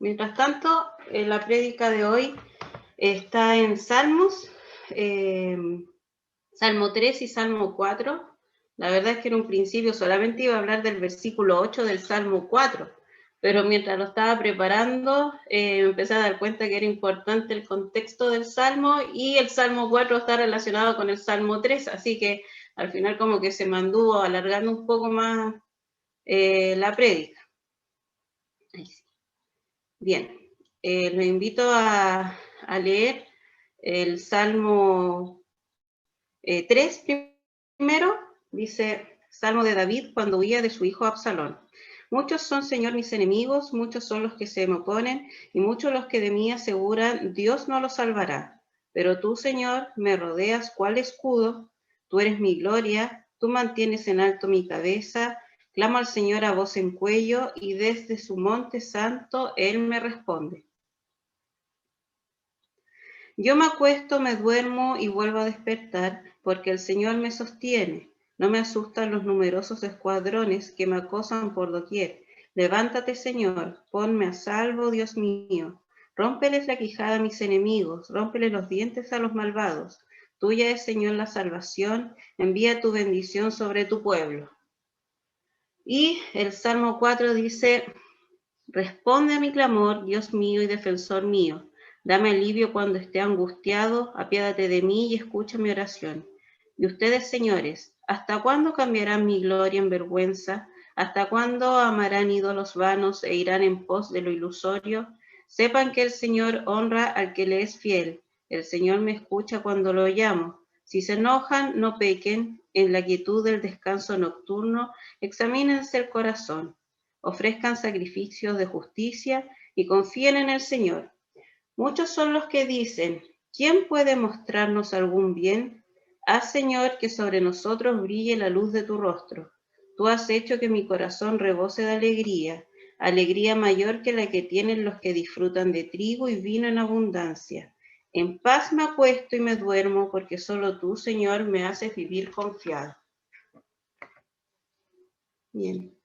Mientras tanto, la prédica de hoy está en Salmos, Salmo 3 y Salmo 4. La verdad es que en un principio solamente iba a hablar del versículo 8 del Salmo 4, pero mientras lo estaba preparando, me empecé a dar cuenta que era importante el contexto del Salmo, y el Salmo 4 está relacionado con el Salmo 3, así que al final como que se me anduvo alargando un poco más la prédica. Ahí sí. Bien, los invito a leer el Salmo 3 primero. Dice: Salmo de David cuando huía de su hijo Absalón. Muchos son, Señor, mis enemigos, muchos son los que se me oponen, y muchos los que de mí aseguran, Dios no los salvará. Pero tú, Señor, me rodeas cual escudo, tú eres mi gloria, tú mantienes en alto mi cabeza. Clamo al Señor a voz en cuello, y desde su monte santo Él me responde. Yo me acuesto, me duermo y vuelvo a despertar, porque el Señor me sostiene. No me asustan los numerosos escuadrones que me acosan por doquier. Levántate, Señor, ponme a salvo, Dios mío. Rómpeles la quijada a mis enemigos, rómpeles los dientes a los malvados. Tuya es, Señor, la salvación, envía tu bendición sobre tu pueblo. Y el Salmo 4 dice: responde a mi clamor, Dios mío y defensor mío. Dame alivio cuando esté angustiado, apiádate de mí y escucha mi oración. Y ustedes, señores, ¿hasta cuándo cambiarán mi gloria en vergüenza? ¿Hasta cuándo amarán ídolos vanos e irán en pos de lo ilusorio? Sepan que el Señor honra al que le es fiel. El Señor me escucha cuando lo llamo. Si se enojan, no pequen. En la quietud del descanso nocturno, examínense el corazón. Ofrezcan sacrificios de justicia y confíen en el Señor. Muchos son los que dicen: ¿quién puede mostrarnos algún bien? Haz, Señor, que sobre nosotros brille la luz de tu rostro. Tú has hecho que mi corazón rebose de alegría, alegría mayor que la que tienen los que disfrutan de trigo y vino en abundancia. En paz me acuesto y me duermo, porque solo tú, Señor, me haces vivir confiado. Bien.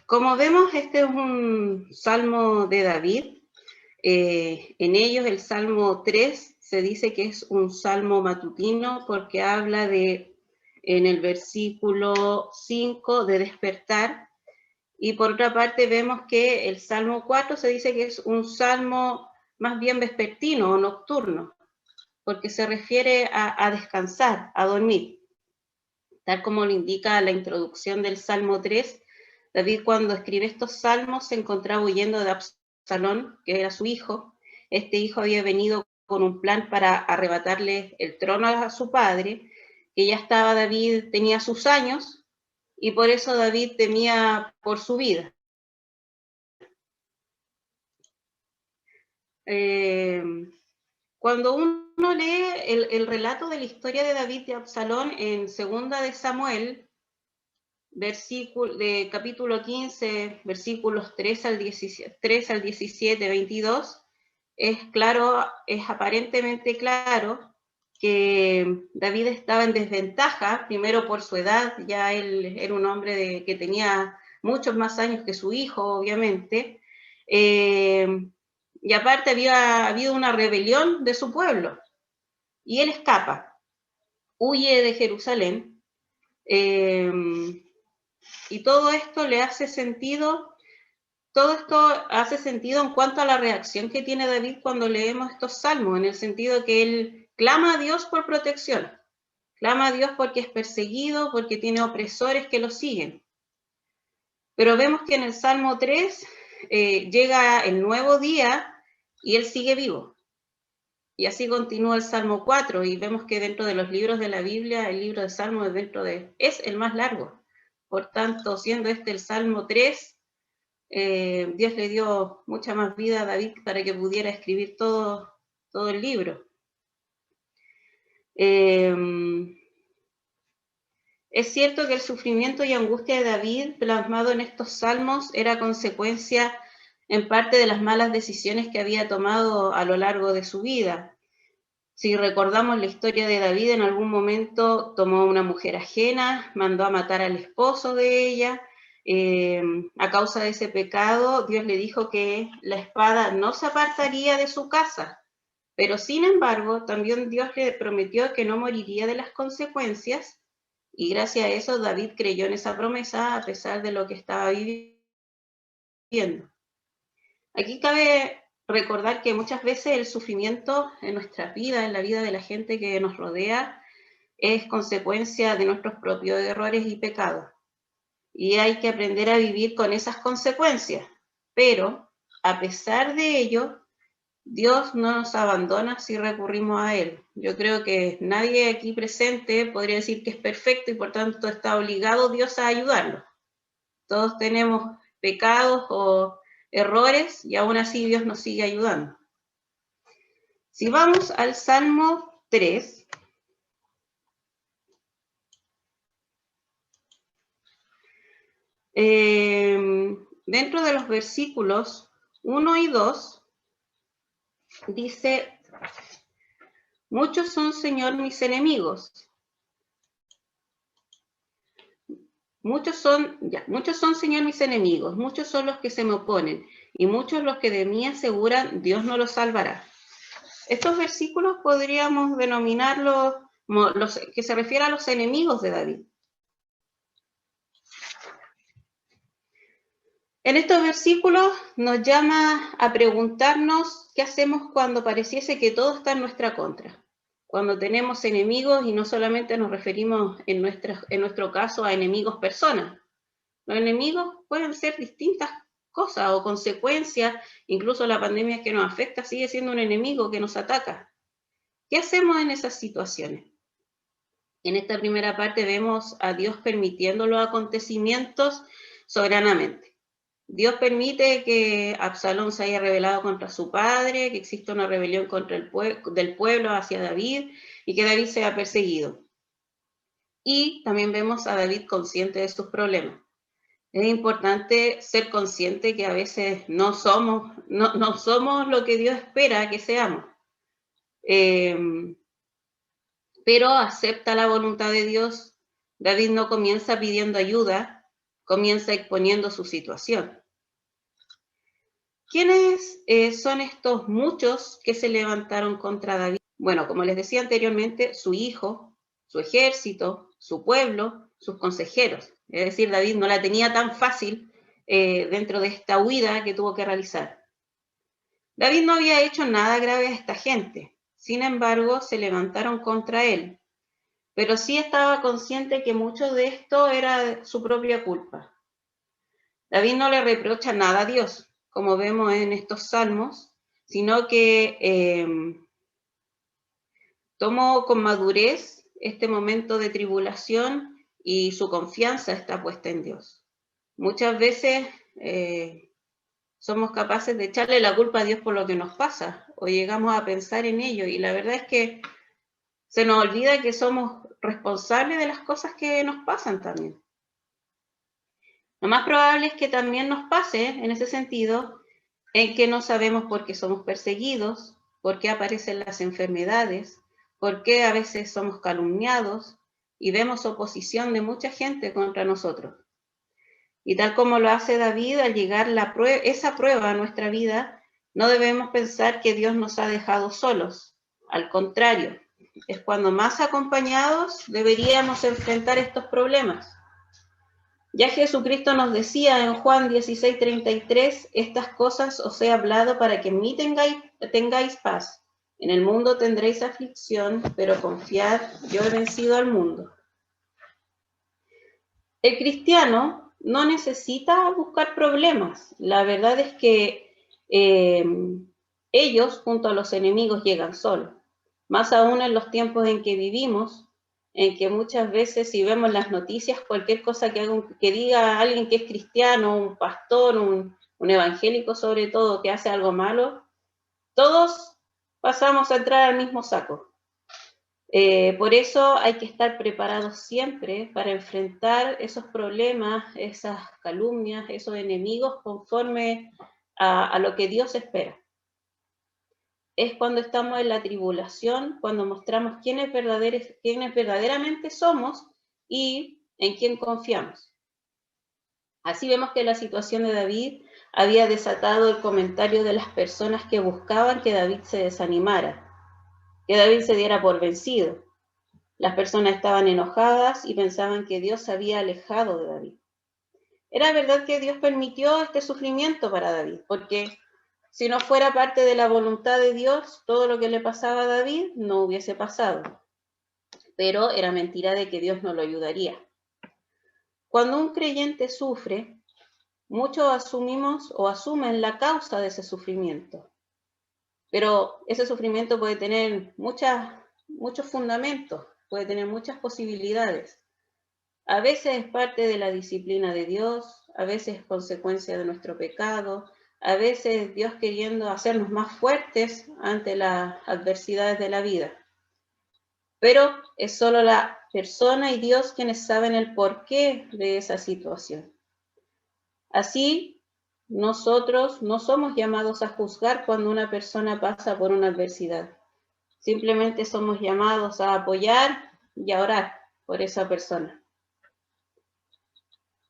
Como vemos, este es un salmo de David. En ellos el Salmo 3 se dice que es un salmo matutino porque habla en el versículo 5, de despertar. Y por otra parte vemos que el Salmo 4 se dice que es un salmo más bien vespertino o nocturno, porque se refiere a descansar, a dormir. Tal como lo indica la introducción del Salmo 3, David, cuando escribe estos salmos, se encontraba huyendo de Absalón, que era su hijo. Este hijo había venido con un plan para arrebatarle el trono a su padre, que ya estaba David, tenía sus años, y por eso David temía por su vida. Cuando uno lee el relato de la historia de David y Absalón en Segunda de Samuel, de capítulo 15, versículos 3 al 17, 22, es claro, es aparentemente claro que David estaba en desventaja, primero por su edad. Ya él era un hombre que tenía muchos más años que su hijo, obviamente, y aparte había habido una rebelión de su pueblo, y él escapa, huye de Jerusalén, y todo esto hace sentido en cuanto a la reacción que tiene David cuando leemos estos salmos, en el sentido que él clama a Dios por protección, clama a Dios porque es perseguido, porque tiene opresores que lo siguen. Pero vemos que en el Salmo 3 llega el nuevo día y él sigue vivo. Y así continúa el Salmo 4, y vemos que dentro de los libros de la Biblia, el libro de Salmos es el más largo. Por tanto, siendo este el Salmo 3, Dios le dio mucha más vida a David para que pudiera escribir todo el libro. Es cierto que el sufrimiento y angustia de David, plasmado en estos salmos, era consecuencia en parte de las malas decisiones que había tomado a lo largo de su vida. Si recordamos la historia de David, en algún momento tomó una mujer ajena, mandó a matar al esposo de ella, a causa de ese pecado, Dios le dijo que la espada no se apartaría de su casa, pero sin embargo, también Dios le prometió que no moriría de las consecuencias, y gracias a eso David creyó en esa promesa a pesar de lo que estaba viviendo. Aquí cabe recordar que muchas veces el sufrimiento en nuestras vidas, en la vida de la gente que nos rodea, es consecuencia de nuestros propios errores y pecados. Y hay que aprender a vivir con esas consecuencias. Pero, a pesar de ello, Dios no nos abandona si recurrimos a Él. Yo creo que nadie aquí presente podría decir que es perfecto y por tanto está obligado Dios a ayudarlo. Todos tenemos pecados o errores y aún así Dios nos sigue ayudando. Si vamos al Salmo 3, dentro de los versículos 1 y 2, dice: muchos son, Señor, mis enemigos. Muchos son, Señor, mis enemigos, muchos son los que se me oponen, y muchos los que de mí aseguran, Dios no los salvará. Estos versículos podríamos denominarlos los que se refiere a los enemigos de David. En estos versículos nos llama a preguntarnos qué hacemos cuando pareciese que todo está en nuestra contra. Cuando tenemos enemigos, y no solamente nos referimos en nuestro caso a enemigos personas. Los enemigos pueden ser distintas cosas o consecuencias, incluso la pandemia que nos afecta sigue siendo un enemigo que nos ataca. ¿Qué hacemos en esas situaciones? En esta primera parte vemos a Dios permitiendo los acontecimientos soberanamente. Dios permite que Absalón se haya rebelado contra su padre, que exista una rebelión contra del pueblo hacia David y que David sea perseguido. Y también vemos a David consciente de sus problemas. Es importante ser consciente que a veces no somos lo que Dios espera que seamos. Pero acepta la voluntad de Dios. David no comienza pidiendo ayuda, comienza exponiendo su situación. ¿Quiénes son estos muchos que se levantaron contra David? Bueno, como les decía anteriormente, su hijo, su ejército, su pueblo, sus consejeros. Es decir, David no la tenía tan fácil dentro de esta huida que tuvo que realizar. David no había hecho nada grave a esta gente, sin embargo, se levantaron contra él, pero sí estaba consciente que mucho de esto era su propia culpa. David no le reprocha nada a Dios, como vemos en estos salmos, sino que tomó con madurez este momento de tribulación y su confianza está puesta en Dios. Muchas veces somos capaces de echarle la culpa a Dios por lo que nos pasa o llegamos a pensar en ello y la verdad es que se nos olvida que somos responsables de las cosas que nos pasan también. Lo más probable es que también nos pase en ese sentido en que no sabemos por qué somos perseguidos, por qué aparecen las enfermedades, por qué a veces somos calumniados y vemos oposición de mucha gente contra nosotros. Y tal como lo hace David, al llegar esa prueba a nuestra vida, no debemos pensar que Dios nos ha dejado solos. Al contrario, es cuando más acompañados deberíamos enfrentar estos problemas. Ya Jesucristo nos decía en Juan 16:33, estas cosas os he hablado para que en mí tengáis paz. En el mundo tendréis aflicción, pero confiad, yo he vencido al mundo. El cristiano no necesita buscar problemas. La verdad es que ellos, junto a los enemigos, llegan solos. Más aún en los tiempos en que vivimos, en que muchas veces si vemos las noticias, cualquier cosa que diga alguien que es cristiano, un pastor, un evangélico sobre todo, que hace algo malo, todos pasamos a entrar al mismo saco. Por eso hay que estar preparados siempre para enfrentar esos problemas, esas calumnias, esos enemigos conforme a lo que Dios espera. Es cuando estamos en la tribulación, cuando mostramos quiénes verdaderamente somos y en quién confiamos. Así vemos que la situación de David había desatado el comentario de las personas que buscaban que David se desanimara, que David se diera por vencido. Las personas estaban enojadas y pensaban que Dios se había alejado de David. Era verdad que Dios permitió este sufrimiento para David, porque si no fuera parte de la voluntad de Dios, todo lo que le pasaba a David no hubiese pasado. Pero era mentira de que Dios no lo ayudaría. Cuando un creyente sufre, muchos asumimos o asumen la causa de ese sufrimiento. Pero ese sufrimiento puede tener muchos fundamentos, puede tener muchas posibilidades. A veces es parte de la disciplina de Dios, a veces es consecuencia de nuestro pecado, a veces Dios queriendo hacernos más fuertes ante las adversidades de la vida. Pero es solo la persona y Dios quienes saben el porqué de esa situación. Así, nosotros no somos llamados a juzgar cuando una persona pasa por una adversidad. Simplemente somos llamados a apoyar y a orar por esa persona.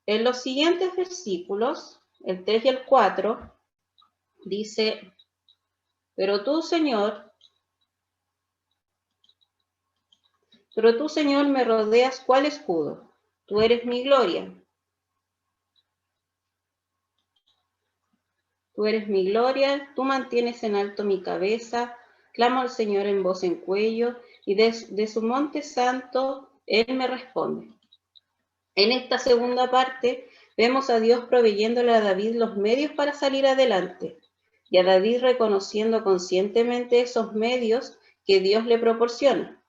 En los siguientes versículos, el 3 y el 4, dice, pero tú, Señor, me rodeas cual escudo. Tú eres mi gloria. Tú eres mi gloria, tú mantienes en alto mi cabeza. Clamo al Señor en voz en cuello, y de su monte santo Él me responde. En esta segunda parte vemos a Dios proveyéndole a David los medios para salir adelante, y a David reconociendo conscientemente esos medios que Dios le proporciona.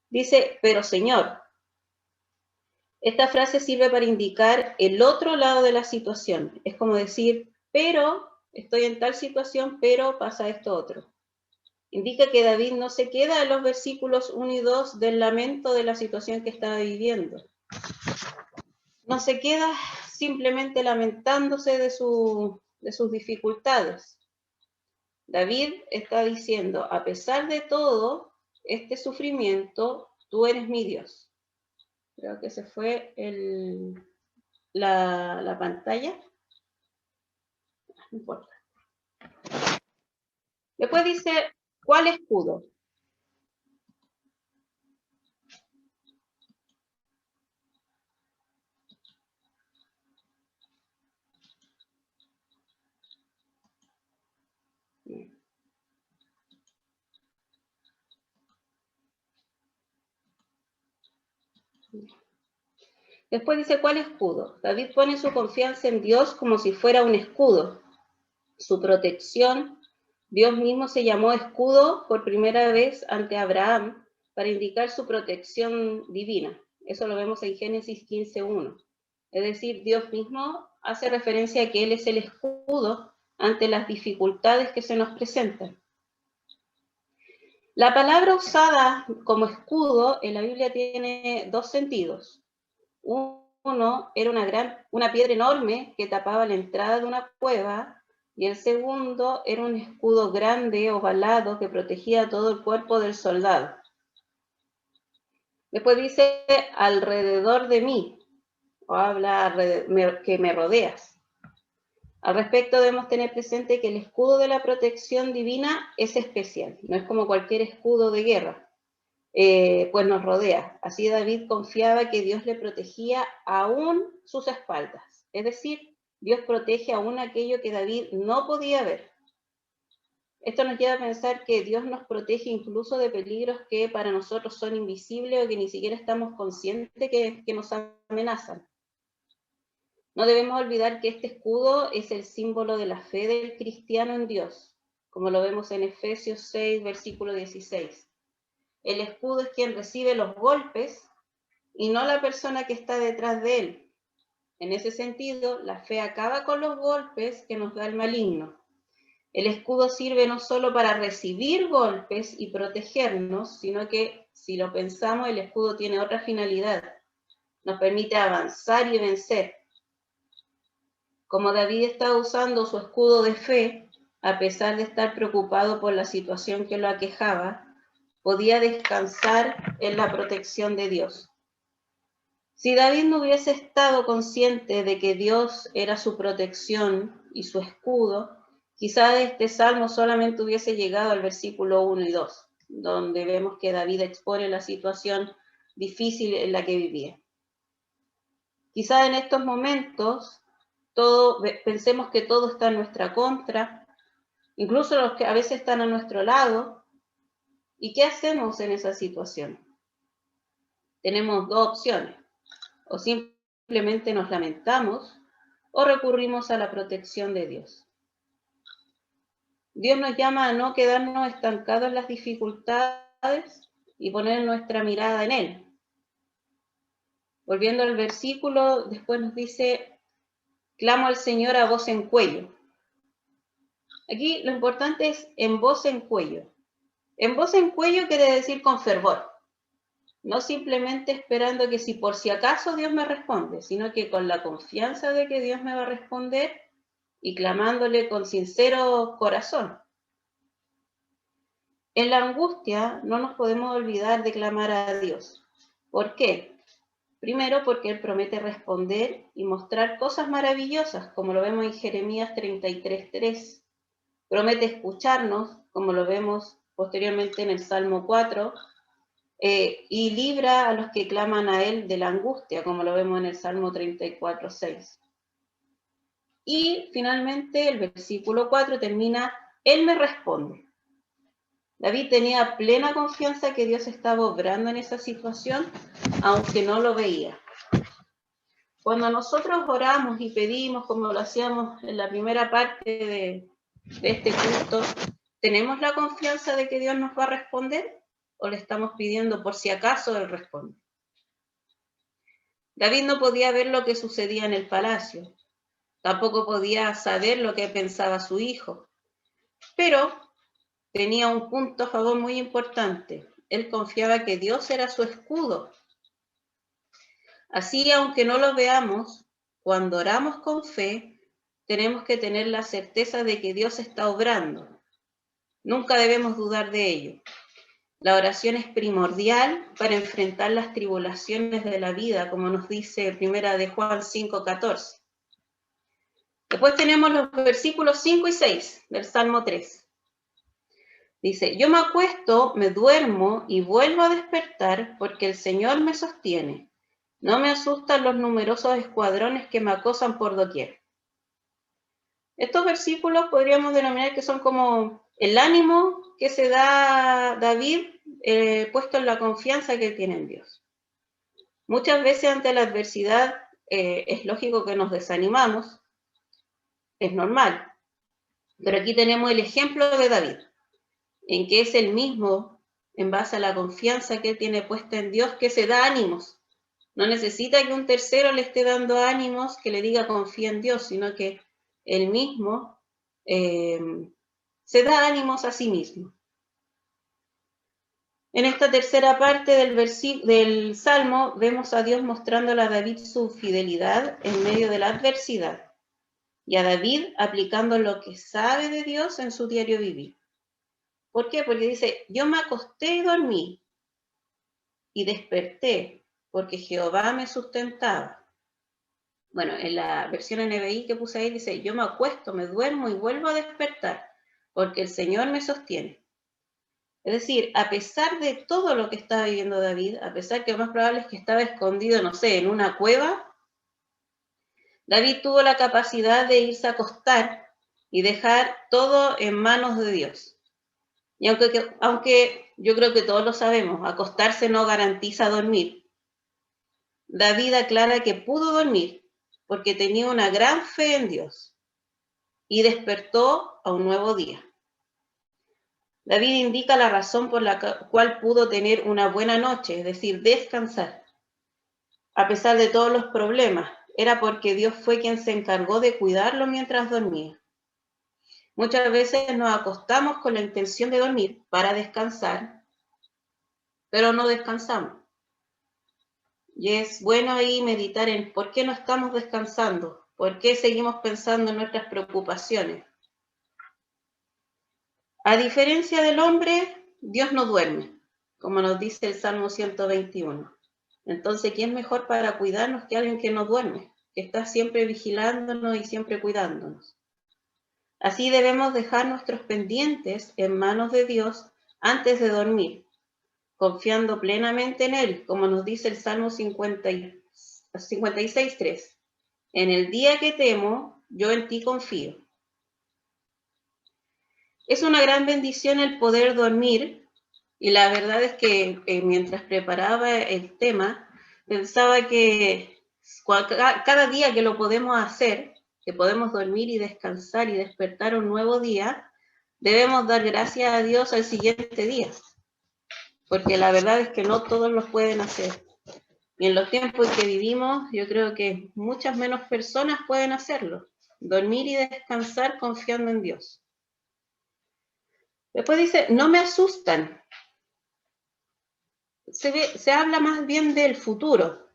Dice, pero Señor. Esta frase sirve para indicar el otro lado de la situación. Es como decir, pero estoy en tal situación, pero pasa esto otro. Indica que David no se queda en los versículos 1 y 2 del lamento de la situación que estaba viviendo. No se queda simplemente lamentándose de sus dificultades. David está diciendo, a pesar de todo este sufrimiento, tú eres mi Dios. Creo que se fue la pantalla. No importa. Después dice, ¿cuál escudo? Después dice, ¿cuál escudo? David pone su confianza en Dios como si fuera un escudo. Su protección, Dios mismo se llamó escudo por primera vez ante Abraham para indicar su protección divina. Eso lo vemos en Génesis 15:1. Es decir, Dios mismo hace referencia a que Él es el escudo ante las dificultades que se nos presentan. La palabra usada como escudo en la Biblia tiene dos sentidos. Uno era una piedra enorme que tapaba la entrada de una cueva, y el segundo era un escudo grande, ovalado, que protegía todo el cuerpo del soldado. Después dice, alrededor de mí, o habla que me rodeas. Al respecto debemos tener presente que el escudo de la protección divina es especial, no es como cualquier escudo de guerra. Pues nos rodea. Así David confiaba que Dios le protegía aún sus espaldas. Es decir, Dios protege aún aquello que David no podía ver. Esto nos lleva a pensar que Dios nos protege incluso de peligros que para nosotros son invisibles o que ni siquiera estamos conscientes que nos amenazan. No debemos olvidar que este escudo es el símbolo de la fe del cristiano en Dios, como lo vemos en Efesios 6, versículo 16. El escudo es quien recibe los golpes y no la persona que está detrás de él. En ese sentido, la fe acaba con los golpes que nos da el maligno. El escudo sirve no solo para recibir golpes y protegernos, sino que, si lo pensamos, el escudo tiene otra finalidad. Nos permite avanzar y vencer. Como David estaba usando su escudo de fe, a pesar de estar preocupado por la situación que lo aquejaba, podía descansar en la protección de Dios. Si David no hubiese estado consciente de que Dios era su protección y su escudo, quizá este salmo solamente hubiese llegado al versículo 1 y 2, donde vemos que David expone la situación difícil en la que vivía. Quizá en estos momentos pensemos que todo está en nuestra contra, incluso los que a veces están a nuestro lado. ¿Y qué hacemos en esa situación? Tenemos dos opciones: o simplemente nos lamentamos o recurrimos a la protección de Dios. Dios nos llama a no quedarnos estancados en las dificultades y poner nuestra mirada en Él. Volviendo al versículo, después nos dice: clamo al Señor a voz en cuello. Aquí lo importante es en voz en cuello. En voz en cuello quiere decir con fervor. No simplemente esperando que si por si acaso Dios me responde, sino que con la confianza de que Dios me va a responder y clamándole con sincero corazón. En la angustia no nos podemos olvidar de clamar a Dios. ¿Por qué? Primero, porque Él promete responder y mostrar cosas maravillosas, como lo vemos en Jeremías 33:3. Promete escucharnos, como lo vemos posteriormente en el Salmo 4, y libra a los que claman a Él de la angustia, como lo vemos en el Salmo 34:6. Y finalmente el versículo 4 termina: Él me responde. David tenía plena confianza que Dios estaba obrando en esa situación, aunque no lo veía. Cuando nosotros oramos y pedimos, como lo hacíamos en la primera parte de este culto, ¿tenemos la confianza de que Dios nos va a responder o le estamos pidiendo por si acaso Él responde? David no podía ver lo que sucedía en el palacio, tampoco podía saber lo que pensaba su hijo, pero tenía un punto a favor muy importante: él confiaba que Dios era su escudo. Así, aunque no lo veamos, cuando oramos con fe, tenemos que tener la certeza de que Dios está obrando. Nunca debemos dudar de ello. La oración es primordial para enfrentar las tribulaciones de la vida, como nos dice Primera de Juan 5:14. Después tenemos los versículos 5 y 6 del Salmo 3. Dice: yo me acuesto, me duermo y vuelvo a despertar porque el Señor me sostiene. No me asustan los numerosos escuadrones que me acosan por doquier. Estos versículos podríamos denominar que son como el ánimo que se da David, puesto en la confianza que tiene en Dios. Muchas veces ante la adversidad es lógico que nos desanimamos, es normal. Pero aquí tenemos el ejemplo de David, en que es el mismo, en base a la confianza que él tiene puesta en Dios, que se da ánimos. No necesita que un tercero le esté dando ánimos, que le diga confía en Dios, sino que él mismo se da ánimos a sí mismo. En esta tercera parte del Salmo vemos a Dios mostrándole a David su fidelidad en medio de la adversidad y a David aplicando lo que sabe de Dios en su diario vivir. ¿Por qué? Porque dice: yo me acosté y dormí y desperté porque Jehová me sustentaba. Bueno, en la versión NBI que puse ahí dice: yo me acuesto, me duermo y vuelvo a despertar porque el Señor me sostiene. Es decir, a pesar de todo lo que estaba viviendo David, a pesar que lo más probable es que estaba escondido, no sé, en una cueva, David tuvo la capacidad de irse a acostar y dejar todo en manos de Dios. Y aunque yo creo que todos lo sabemos, acostarse no garantiza dormir, David aclara que pudo dormir porque tenía una gran fe en Dios y despertó a un nuevo día. David indica la razón por la cual pudo tener una buena noche, es decir, descansar. A pesar de todos los problemas, era porque Dios fue quien se encargó de cuidarlo mientras dormía. Muchas veces nos acostamos con la intención de dormir para descansar, pero no descansamos. Y es bueno ahí meditar en por qué no estamos descansando, por qué seguimos pensando en nuestras preocupaciones. A diferencia del hombre, Dios no duerme, como nos dice el Salmo 121. Entonces, ¿quién es mejor para cuidarnos que alguien que no duerme, que está siempre vigilándonos y siempre cuidándonos? Así debemos dejar nuestros pendientes en manos de Dios antes de dormir, confiando plenamente en Él, como nos dice el Salmo 56:3. En el día que temo, yo en ti confío. Es una gran bendición el poder dormir, y la verdad es que mientras preparaba el tema, pensaba que cada día que lo podemos hacer, que podemos dormir y descansar y despertar un nuevo día, debemos dar gracias a Dios al siguiente día, porque la verdad es que no todos lo pueden hacer. Y en los tiempos en que vivimos, yo creo que muchas menos personas pueden hacerlo, dormir y descansar confiando en Dios. Después dice, no me asustan. Se habla más bien del futuro.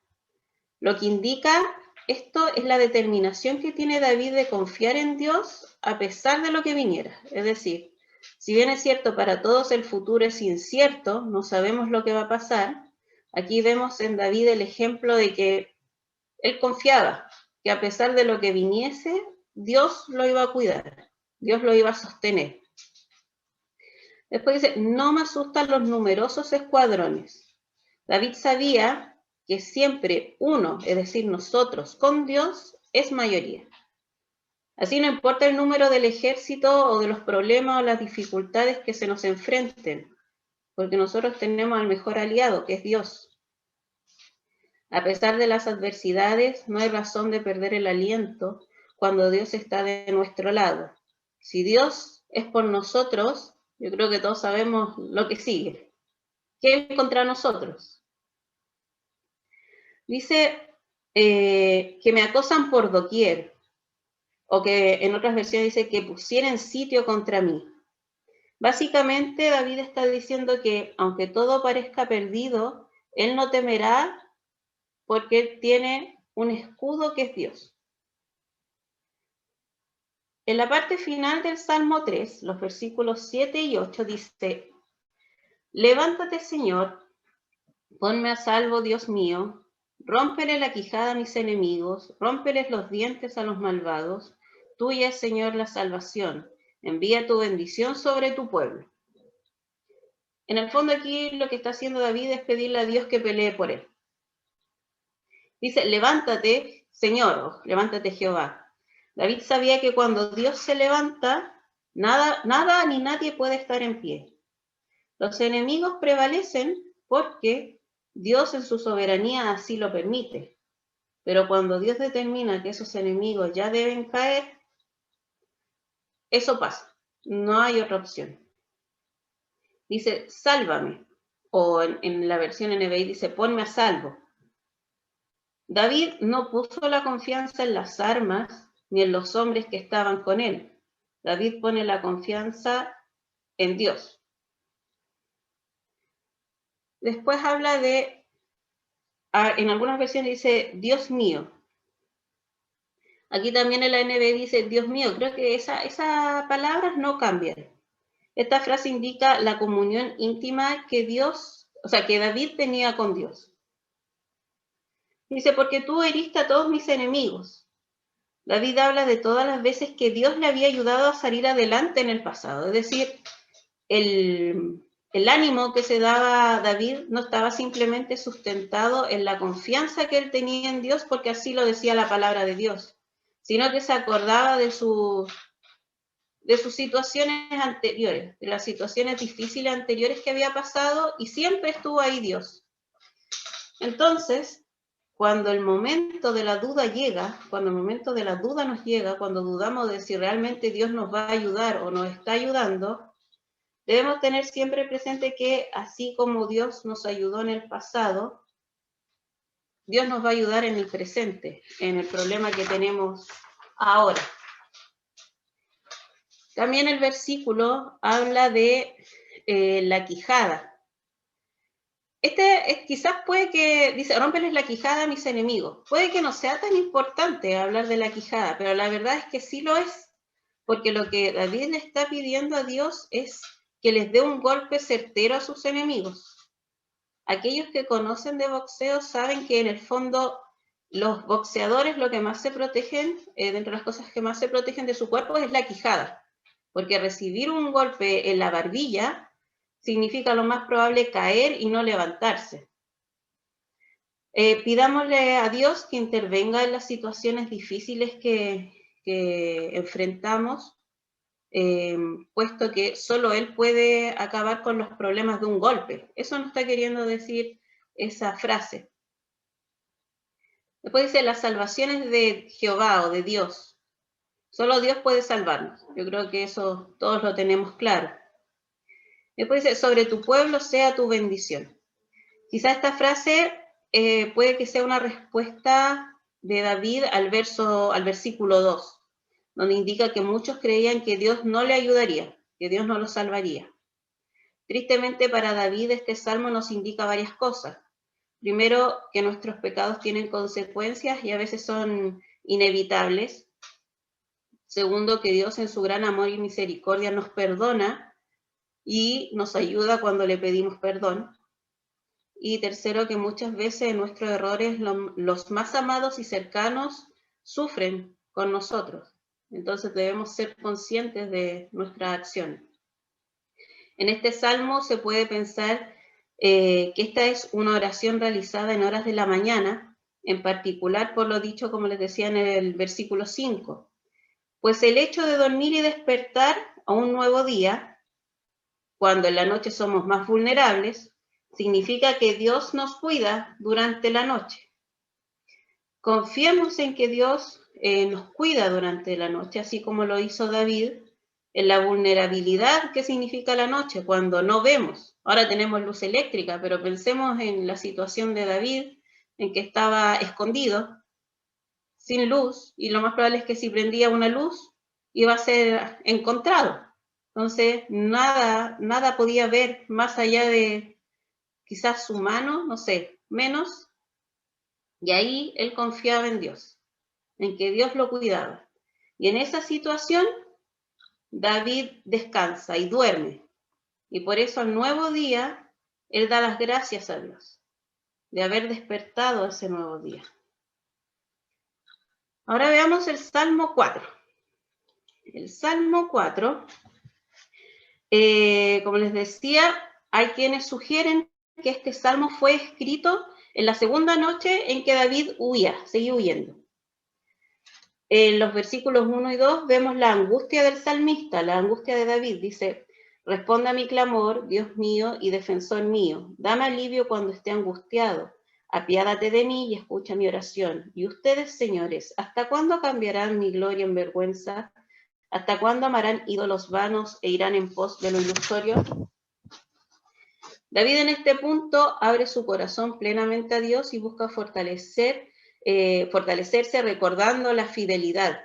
Lo que indica esto es la determinación que tiene David de confiar en Dios a pesar de lo que viniera. Es decir, si bien es cierto para todos el futuro es incierto, no sabemos lo que va a pasar, aquí vemos en David el ejemplo de que él confiaba que a pesar de lo que viniese, Dios lo iba a cuidar, Dios lo iba a sostener. Después dice, no me asustan los numerosos escuadrones. David sabía que siempre uno, es decir, nosotros con Dios, es mayoría. Así no importa el número del ejército o de los problemas o las dificultades que se nos enfrenten, porque nosotros tenemos al mejor aliado, que es Dios. A pesar de las adversidades, no hay razón de perder el aliento cuando Dios está de nuestro lado. Si Dios es por nosotros, yo creo que todos sabemos lo que sigue. ¿Qué es contra nosotros? Dice que me acosan por doquier, o que en otras versiones dice que pusieran sitio contra mí. Básicamente David está diciendo que aunque todo parezca perdido, él no temerá porque él tiene un escudo que es Dios. En la parte final del Salmo 3, los versículos 7 y 8 dice, levántate, Señor, ponme a salvo, Dios mío, rómpele la quijada a mis enemigos, rómpeles los dientes a los malvados, tuya es, Señor, la salvación, envía tu bendición sobre tu pueblo. En el fondo aquí lo que está haciendo David es pedirle a Dios que pelee por él. Dice, levántate, Señor, levántate, Jehová. David sabía que cuando Dios se levanta, nada ni nadie puede estar en pie. Los enemigos prevalecen porque Dios en su soberanía así lo permite. Pero cuando Dios determina que esos enemigos ya deben caer, eso pasa. No hay otra opción. Dice, sálvame. O en la versión NBI dice, ponme a salvo. David no puso la confianza en las armas ni en los hombres que estaban con él. David pone la confianza en Dios. Después habla de, en algunas versiones dice, Dios mío. Aquí también en la NB dice, Dios mío. Creo que esas palabras no cambian. Esta frase indica la comunión íntima que que David tenía con Dios. Dice, porque tú heriste a todos mis enemigos. David habla de todas las veces que Dios le había ayudado a salir adelante en el pasado. Es decir, el ánimo que se daba a David no estaba simplemente sustentado en la confianza que él tenía en Dios, porque así lo decía la palabra de Dios, sino que se acordaba de sus situaciones anteriores, de las situaciones difíciles anteriores que había pasado, y siempre estuvo ahí Dios. Entonces, cuando el momento de la duda llega, cuando el momento de la duda nos llega, cuando dudamos de si realmente Dios nos va a ayudar o nos está ayudando, debemos tener siempre presente que así como Dios nos ayudó en el pasado, Dios nos va a ayudar en el presente, en el problema que tenemos ahora. También el versículo habla de la quijada. Quizás puede que, dice, rómpeles la quijada a mis enemigos. Puede que no sea tan importante hablar de la quijada, pero la verdad es que sí lo es, porque lo que David le está pidiendo a Dios es que les dé un golpe certero a sus enemigos. aquellos que conocen de boxeo saben que en el fondo los boxeadores lo que más se protegen, dentro de las cosas que más se protegen de su cuerpo es la quijada, porque recibir un golpe en la barbilla significa lo más probable caer y no levantarse. Pidámosle a Dios que intervenga en las situaciones difíciles que enfrentamos, puesto que solo Él puede acabar con los problemas de un golpe. Eso no está queriendo decir esa frase. Después dice, las salvaciones de Jehová o de Dios. Solo Dios puede salvarnos. Yo creo que eso todos lo tenemos claro. Después dice, sobre tu pueblo sea tu bendición. Quizá esta frase puede que sea una respuesta de David al versículo 2, donde indica que muchos creían que Dios no le ayudaría, que Dios no lo salvaría. Tristemente para David este salmo nos indica varias cosas. Primero, que nuestros pecados tienen consecuencias y a veces son inevitables. Segundo, que Dios en su gran amor y misericordia nos perdona y nos ayuda cuando le pedimos perdón. Y tercero, que muchas veces nuestros errores, los más amados y cercanos, sufren con nosotros. Entonces debemos ser conscientes de nuestras acciones. En este salmo se puede pensar que esta es una oración realizada en horas de la mañana, en particular por lo dicho, como les decía, en el versículo 5. Pues el hecho de dormir y despertar a un nuevo día, cuando en la noche somos más vulnerables, significa que Dios nos cuida durante la noche. Confiemos en que Dios nos cuida durante la noche, así como lo hizo David, en la vulnerabilidad que significa la noche, cuando no vemos. Ahora tenemos luz eléctrica, pero pensemos en la situación de David, en que estaba escondido, sin luz, y lo más probable es que si prendía una luz, iba a ser encontrado. Entonces, nada podía ver más allá de quizás su mano, no sé, menos, y ahí él confiaba en Dios, en que Dios lo cuidaba. Y en esa situación, David descansa y duerme, y por eso al nuevo día, él da las gracias a Dios de haber despertado ese nuevo día. Ahora veamos el Salmo 4. El Salmo 4, como les decía, hay quienes sugieren que este salmo fue escrito en la segunda noche en que David seguía huyendo. En los versículos 1 y 2 vemos la angustia del salmista, la angustia de David. Dice, responda a mi clamor, Dios mío y defensor mío. Dame alivio cuando esté angustiado. Apiádate de mí y escucha mi oración. Y ustedes, señores, ¿hasta cuándo cambiarán mi gloria en vergüenza? ¿Hasta cuándo amarán ídolos vanos e irán en pos de lo ilusorio? David en este punto abre su corazón plenamente a Dios y busca fortalecerse recordando la fidelidad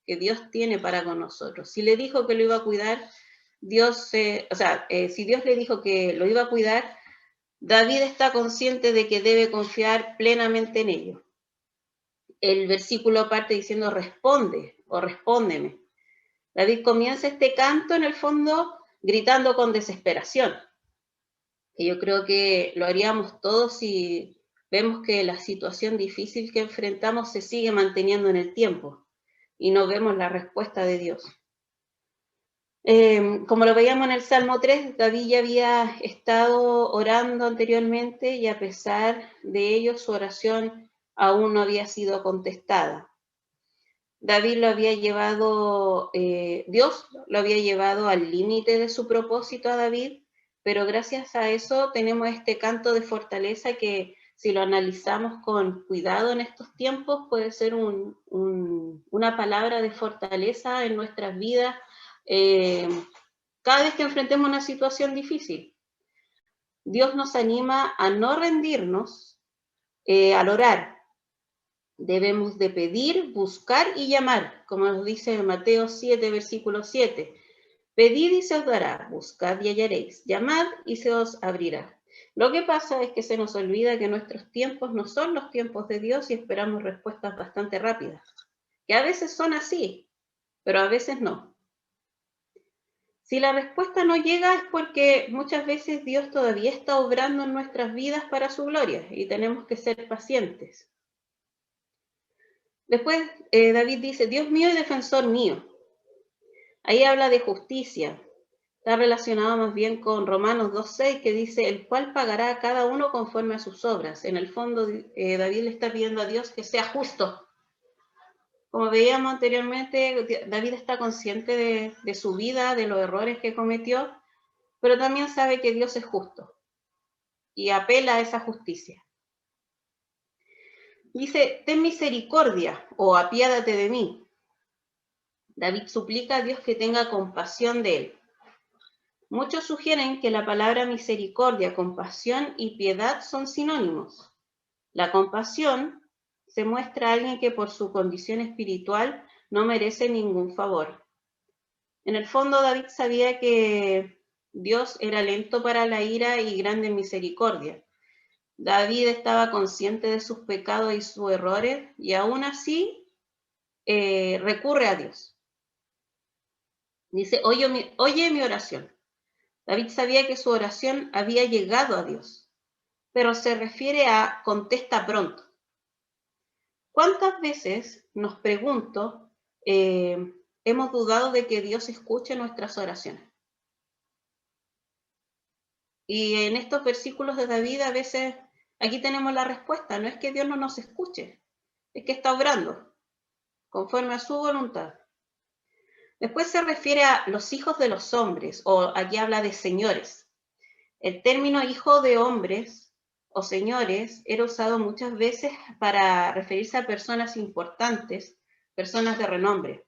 que Dios tiene para con nosotros. Si le dijo que lo iba a cuidar, si Dios le dijo que lo iba a cuidar, David está consciente de que debe confiar plenamente en ello. El versículo parte diciendo responde o respóndeme. David comienza este canto en el fondo gritando con desesperación. Y yo creo que lo haríamos todos si vemos que la situación difícil que enfrentamos se sigue manteniendo en el tiempo y no vemos la respuesta de Dios. Como lo veíamos en el Salmo 3, David ya había estado orando anteriormente y a pesar de ello su oración aún no había sido contestada. David lo había llevado, Dios lo había llevado al límite de su propósito a David, pero gracias a eso tenemos este canto de fortaleza que si lo analizamos con cuidado en estos tiempos puede ser una palabra de fortaleza en nuestras vidas cada vez que enfrentemos una situación difícil. Dios nos anima a no rendirnos al orar. Debemos de pedir, buscar y llamar, como nos dice Mateo 7, versículo 7. Pedid y se os dará, buscad y hallaréis, llamad y se os abrirá. Lo que pasa es que se nos olvida que nuestros tiempos no son los tiempos de Dios y esperamos respuestas bastante rápidas, que a veces son así, pero a veces no. Si la respuesta no llega es porque muchas veces Dios todavía está obrando en nuestras vidas para su gloria y tenemos que ser pacientes. Después David dice, Dios mío y defensor mío. Ahí habla de justicia. Está relacionado más bien con Romanos 2:6, que dice, el cual pagará a cada uno conforme a sus obras. En el fondo, David le está pidiendo a Dios que sea justo. Como veíamos anteriormente, David está consciente de su vida, de los errores que cometió, pero también sabe que Dios es justo y apela a esa justicia. Dice, ten misericordia o apiádate de mí. David suplica a Dios que tenga compasión de él. Muchos sugieren que la palabra misericordia, compasión y piedad son sinónimos. La compasión se muestra a alguien que por su condición espiritual no merece ningún favor. En el fondo, David sabía que Dios era lento para la ira y grande en misericordia. David estaba consciente de sus pecados y sus errores y aún así recurre a Dios. Dice, oye mi oración. David sabía que su oración había llegado a Dios, pero se refiere a contesta pronto. ¿Cuántas veces, nos pregunto, hemos dudado de que Dios escuche nuestras oraciones? Y en estos versículos de David a veces, aquí tenemos la respuesta, no es que Dios no nos escuche, es que está obrando conforme a su voluntad. Después se refiere a los hijos de los hombres, o aquí habla de señores. El término hijo de hombres o señores era usado muchas veces para referirse a personas importantes, personas de renombre.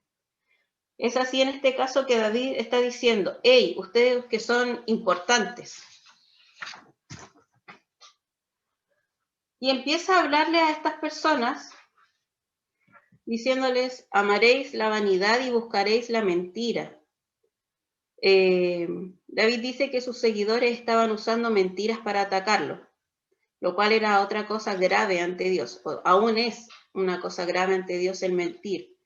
Es así en este caso que David está diciendo, hey, ustedes que son importantes. Y empieza a hablarle a estas personas diciéndoles, amaréis la vanidad y buscaréis la mentira. David dice que sus seguidores estaban usando mentiras para atacarlo, lo cual era otra cosa grave ante Dios, o aún es una cosa grave ante Dios el mentir.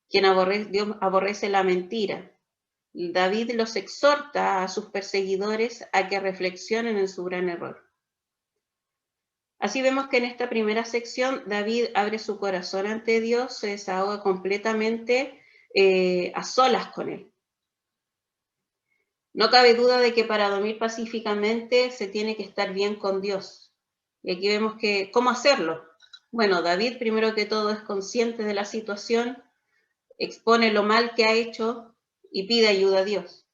Dios aborrece la mentira. David los exhorta a sus perseguidores a que reflexionen en su gran error. Así vemos que en esta primera sección David abre su corazón ante Dios, se desahoga completamente a solas con él. No cabe duda de que para dormir pacíficamente se tiene que estar bien con Dios. Y aquí vemos que, ¿cómo hacerlo? Bueno, David primero que todo es consciente de la situación, expone lo mal que ha hecho y pide ayuda a Dios.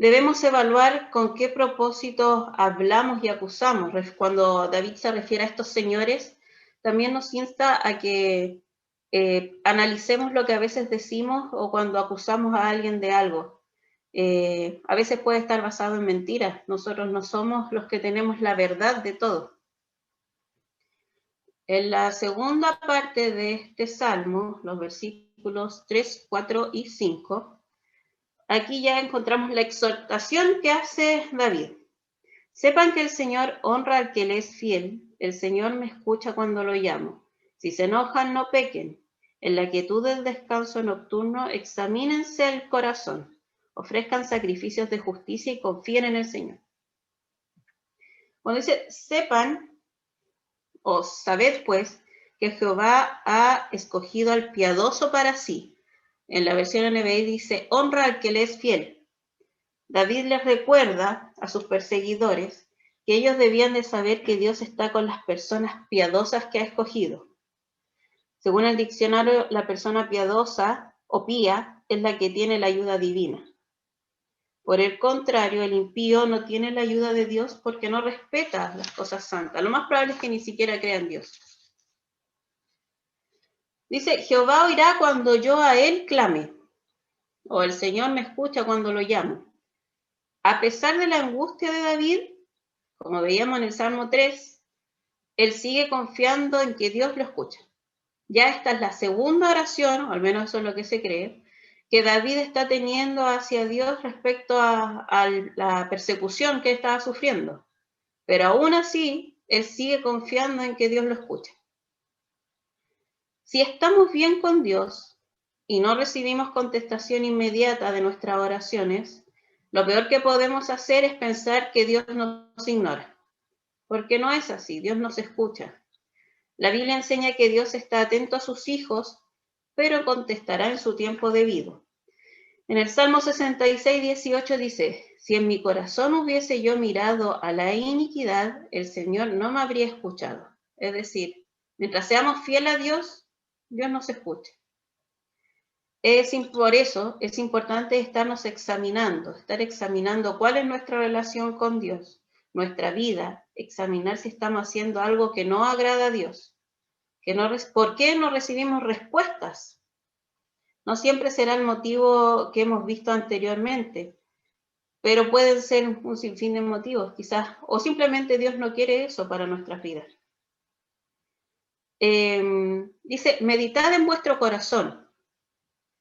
Debemos evaluar con qué propósito hablamos y acusamos. Cuando David se refiere a estos señores, también nos insta a que analicemos lo que a veces decimos o cuando acusamos a alguien de algo. A veces puede estar basado en mentiras. Nosotros no somos los que tenemos la verdad de todo. En la segunda parte de este salmo, los versículos 3, 4 y 5, aquí ya encontramos la exhortación que hace David. Sepan que el Señor honra al que le es fiel. El Señor me escucha cuando lo llamo. Si se enojan, no pequen. En la quietud del descanso nocturno, examínense el corazón. Ofrezcan sacrificios de justicia y confíen en el Señor. Cuando dice, sepan, o sabed pues, que Jehová ha escogido al piadoso para sí. En la versión NBI dice, honra al que le es fiel. David les recuerda a sus perseguidores que ellos debían de saber que Dios está con las personas piadosas que ha escogido. Según el diccionario, la persona piadosa o pía es la que tiene la ayuda divina. Por el contrario, el impío no tiene la ayuda de Dios porque no respeta las cosas santas. Lo más probable es que ni siquiera crea en Dios. Dice, Jehová oirá cuando yo a él clame, o el Señor me escucha cuando lo llamo. A pesar de la angustia de David, como veíamos en el Salmo 3, él sigue confiando en que Dios lo escucha. Ya esta es la segunda oración, o al menos eso es lo que se cree, que David está teniendo hacia Dios respecto a la persecución que estaba sufriendo. Pero aún así, él sigue confiando en que Dios lo escucha. Si estamos bien con Dios, y no recibimos contestación inmediata de nuestras oraciones, lo peor que podemos hacer es pensar que Dios nos ignora, porque no es así, Dios nos escucha. La Biblia enseña que Dios está atento a sus hijos, pero contestará en su tiempo debido. En el Salmo 66, 18 dice, si en mi corazón hubiese yo mirado a la iniquidad, el Señor no me habría escuchado. Es decir, mientras seamos fieles a Dios, Dios nos escucha. Por eso es importante estar examinando cuál es nuestra relación con Dios, nuestra vida, examinar si estamos haciendo algo que no agrada a Dios. ¿Por qué no recibimos respuestas? No siempre será el motivo que hemos visto anteriormente, pero pueden ser un sinfín de motivos, quizás, o simplemente Dios no quiere eso para nuestras vidas. Dice, meditad en vuestro corazón,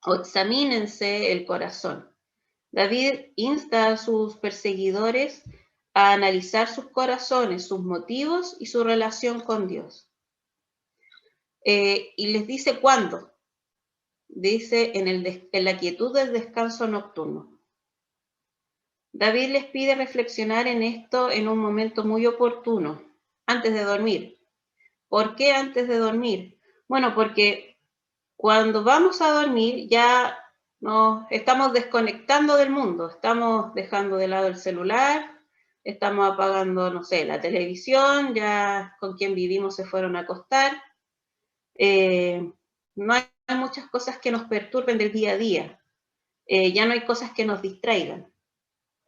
o examínense el corazón. David insta a sus perseguidores a analizar sus corazones, sus motivos y su relación con Dios. Y les dice cuándo. Dice en la quietud del descanso nocturno. David les pide reflexionar en esto en un momento muy oportuno, antes de dormir. ¿Por qué antes de dormir? Bueno, porque cuando vamos a dormir ya nos estamos desconectando del mundo, estamos dejando de lado el celular, estamos apagando, no sé, la televisión, ya con quien vivimos se fueron a acostar. No hay muchas cosas que nos perturben del día a día. Ya no hay cosas que nos distraigan.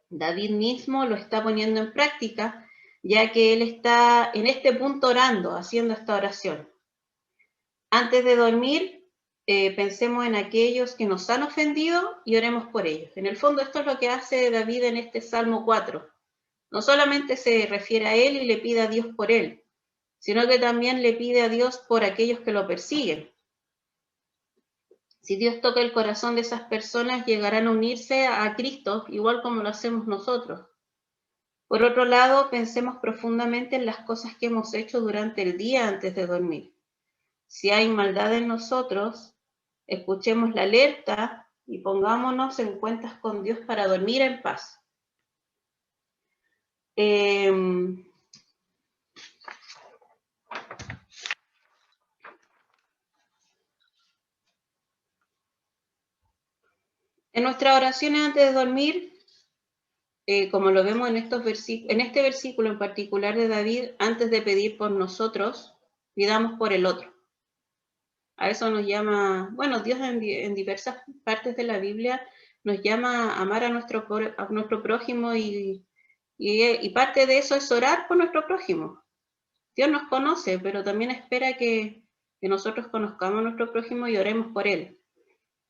David mismo lo está poniendo en práctica, ya que él está en este punto orando, haciendo esta oración. Antes de dormir, pensemos en aquellos que nos han ofendido y oremos por ellos. En el fondo, esto es lo que hace David en este Salmo 4. No solamente se refiere a él y le pide a Dios por él, sino que también le pide a Dios por aquellos que lo persiguen. Si Dios toca el corazón de esas personas, llegarán a unirse a Cristo, igual como lo hacemos nosotros. Por otro lado, pensemos profundamente en las cosas que hemos hecho durante el día antes de dormir. Si hay maldad en nosotros, escuchemos la alerta y pongámonos en cuentas con Dios para dormir en paz. En nuestras oraciones antes de dormir, como lo vemos en este versículo en particular de David, antes de pedir por nosotros, pidamos por el otro. A eso nos llama, bueno, Dios en diversas partes de la Biblia nos llama a amar a nuestro prójimo y parte de eso es orar por nuestro prójimo. Dios nos conoce, pero también espera que nosotros conozcamos a nuestro prójimo y oremos por él.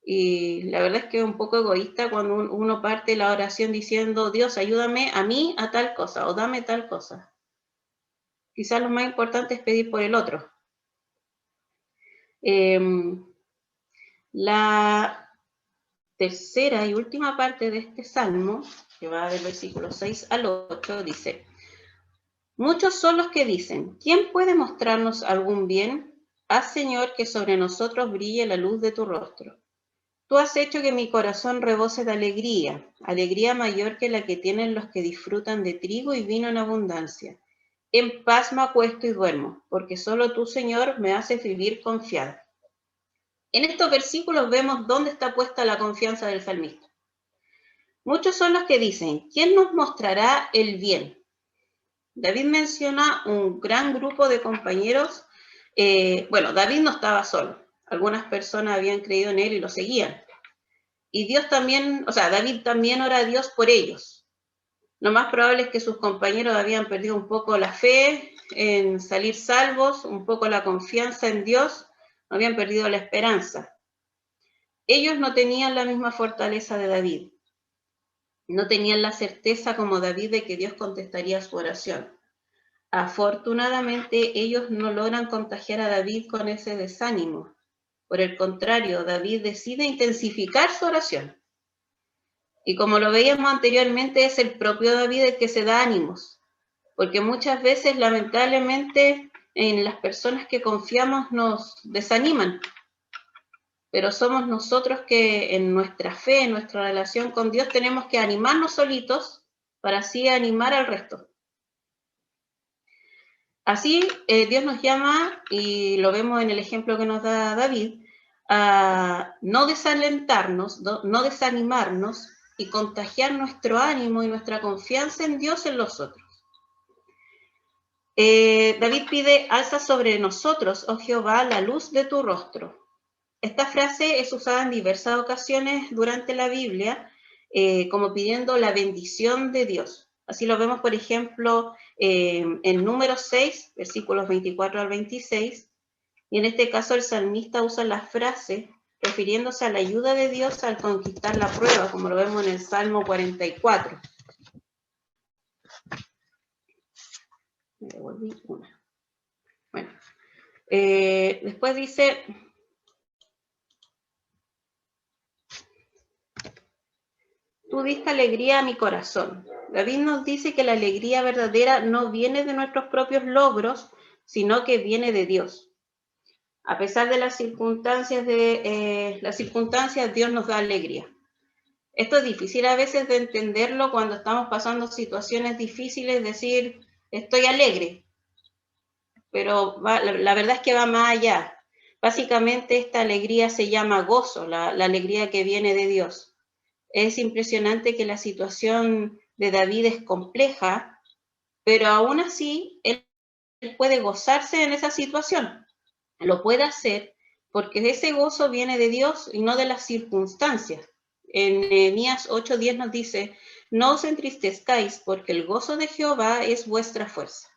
Y la verdad es que es un poco egoísta cuando uno parte la oración diciendo, Dios, ayúdame a mí a tal cosa o dame tal cosa. Quizás lo más importante es pedir por el otro. La tercera y última parte de este salmo, que va del versículo 6 al 8, dice, muchos son los que dicen, ¿quién puede mostrarnos algún bien? Haz, Señor, que sobre nosotros brille la luz de tu rostro. Tú has hecho que mi corazón rebose de alegría, alegría mayor que la que tienen los que disfrutan de trigo y vino en abundancia. En paz me acuesto y duermo, porque solo tú, Señor, me haces vivir confiado. En estos versículos vemos dónde está puesta la confianza del salmista. Muchos son los que dicen, ¿quién nos mostrará el bien? David menciona un gran grupo de compañeros. David no estaba solo. Algunas personas habían creído en él y lo seguían. Y David también ora a Dios por ellos. Lo más probable es que sus compañeros habían perdido un poco la fe en salir salvos, un poco la confianza en Dios, habían perdido la esperanza. Ellos no tenían la misma fortaleza de David. No tenían la certeza como David de que Dios contestaría su oración. Afortunadamente, ellos no logran contagiar a David con ese desánimo. Por el contrario, David decide intensificar su oración. Y como lo veíamos anteriormente, es el propio David el que se da ánimos, porque muchas veces, lamentablemente, en las personas que confiamos nos desaniman. pero somos nosotros que en nuestra fe, en nuestra relación con Dios, tenemos que animarnos solitos para así animar al resto. Así, Dios nos llama, y lo vemos en el ejemplo que nos da David, a no desalentarnos, no desanimarnos y contagiar nuestro ánimo y nuestra confianza en Dios en los otros. David pide, alza sobre nosotros, oh Jehová, la luz de tu rostro. Esta frase es usada en diversas ocasiones durante la Biblia, como pidiendo la bendición de Dios. Así lo vemos, por ejemplo, en Números 6, versículos 24 al 26, y en este caso el salmista usa la frase refiriéndose a la ayuda de Dios al conquistar la prueba, como lo vemos en el Salmo 44. Me devolví una. Bueno, después dice... Tú diste alegría a mi corazón. David nos dice que la alegría verdadera no viene de nuestros propios logros, sino que viene de Dios. A pesar de las circunstancias, Dios nos da alegría. Esto es difícil a veces de entenderlo cuando estamos pasando situaciones difíciles, decir, estoy alegre, pero la verdad es que va más allá. Básicamente esta alegría se llama gozo, la alegría que viene de Dios. Es impresionante que la situación de David es compleja, pero aún así él puede gozarse en esa situación. Lo puede hacer porque ese gozo viene de Dios y no de las circunstancias. En Nehemías 8:10 nos dice, no os entristezcáis porque el gozo de Jehová es vuestra fuerza.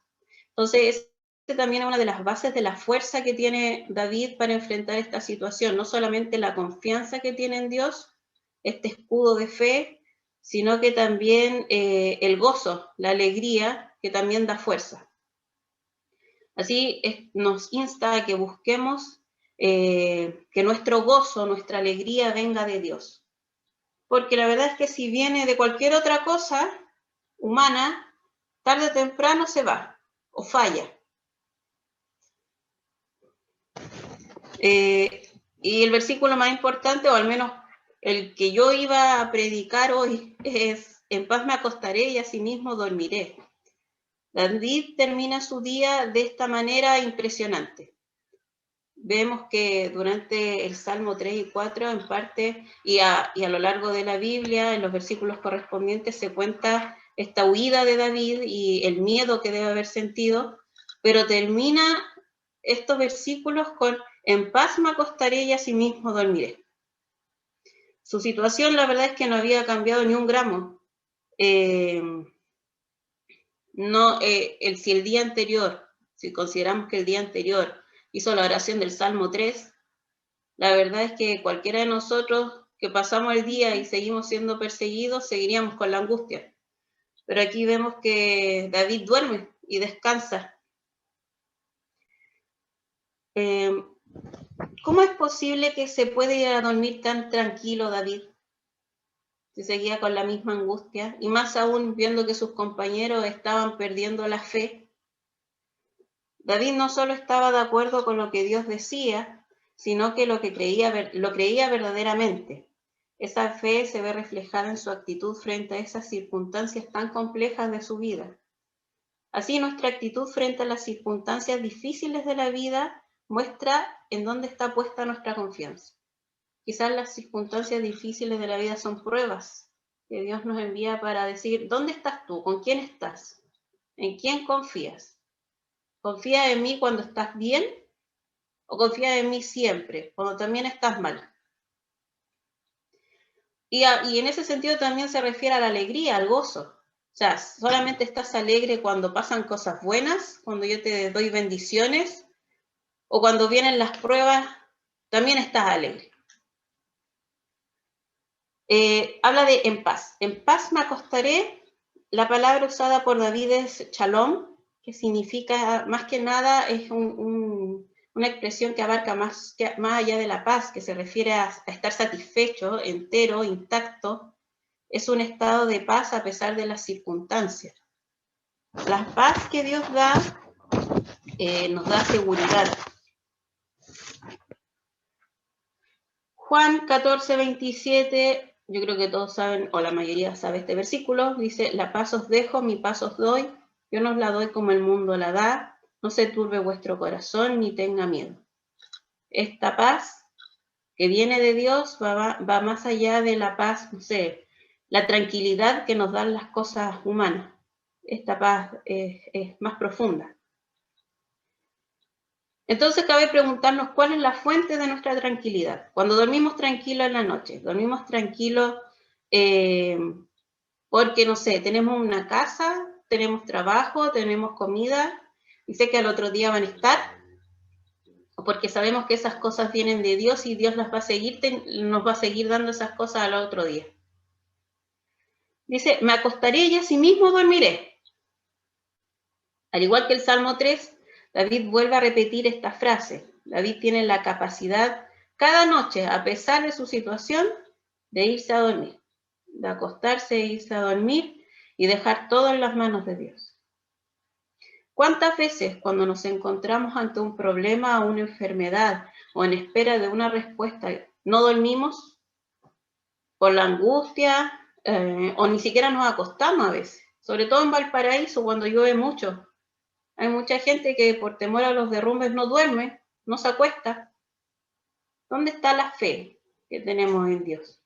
Entonces, también es una de las bases de la fuerza que tiene David para enfrentar esta situación, no solamente la confianza que tiene en Dios, este escudo de fe, sino que también el gozo, la alegría, que también da fuerza. Así nos insta a que busquemos que nuestro gozo, nuestra alegría venga de Dios. Porque la verdad es que si viene de cualquier otra cosa humana, tarde o temprano se va o falla. Y el versículo más importante, o al menos el que yo iba a predicar hoy, es, en paz me acostaré y asimismo dormiré. David termina su día de esta manera impresionante. Vemos que durante el Salmo 3 y 4, en parte, y a lo largo de la Biblia, en los versículos correspondientes, se cuenta esta huida de David y el miedo que debe haber sentido, pero termina estos versículos con en paz me acostaré y asimismo dormiré. Su situación, la verdad es que no había cambiado ni un gramo. Si el día anterior, si consideramos que el día anterior hizo la oración del Salmo 3, la verdad es que cualquiera de nosotros que pasamos el día y seguimos siendo perseguidos, seguiríamos con la angustia. Pero aquí vemos que David duerme y descansa. ¿Cómo es posible que se puede ir a dormir tan tranquilo, David? Si seguía con la misma angustia, y más aún viendo que sus compañeros estaban perdiendo la fe. David no solo estaba de acuerdo con lo que Dios decía, sino que lo creía verdaderamente. Esa fe se ve reflejada en su actitud frente a esas circunstancias tan complejas de su vida. Así, nuestra actitud frente a las circunstancias difíciles de la vida muestra en dónde está puesta nuestra confianza. Quizás las circunstancias difíciles de la vida son pruebas que Dios nos envía para decir, ¿dónde estás tú? ¿Con quién estás? ¿En quién confías? ¿Confías en mí cuando estás bien o confías en mí siempre, cuando también estás mal? Y en ese sentido también se refiere a la alegría, al gozo. O sea, solamente estás alegre cuando pasan cosas buenas, cuando yo te doy bendiciones, o cuando vienen las pruebas, también estás alegre. Habla de en paz. En paz me acostaré. La palabra usada por David es shalom, que significa, más que nada, es una expresión que abarca más allá de la paz, que se refiere a estar satisfecho, entero, intacto. Es un estado de paz a pesar de las circunstancias. La paz que Dios da nos da seguridad. Juan 14, 27, yo creo que todos saben, o la mayoría sabe este versículo, dice, la paz os dejo, mi paz os doy, yo no os la doy como el mundo la da, no se turbe vuestro corazón ni tenga miedo. Esta paz que viene de Dios va más allá de la paz, no sé, la tranquilidad que nos dan las cosas humanas. Esta paz es más profunda. Entonces cabe preguntarnos cuál es la fuente de nuestra tranquilidad. Cuando dormimos tranquilo en la noche, dormimos tranquilo porque, no sé, tenemos una casa, tenemos trabajo, tenemos comida, y sé que al otro día van a estar, o porque sabemos que esas cosas vienen de Dios y Dios las va a seguir, nos va a seguir dando esas cosas al otro día. Dice, me acostaré y asimismo dormiré. Al igual que el Salmo 3, David vuelve a repetir esta frase. David tiene la capacidad cada noche, a pesar de su situación, de irse a dormir, de acostarse e irse a dormir y dejar todo en las manos de Dios. ¿Cuántas veces cuando nos encontramos ante un problema o una enfermedad o en espera de una respuesta, no dormimos por la angustia o ni siquiera nos acostamos a veces? Sobre todo en Valparaíso, cuando llueve mucho. Hay mucha gente que por temor a los derrumbes no duerme, no se acuesta. ¿Dónde está la fe que tenemos en Dios?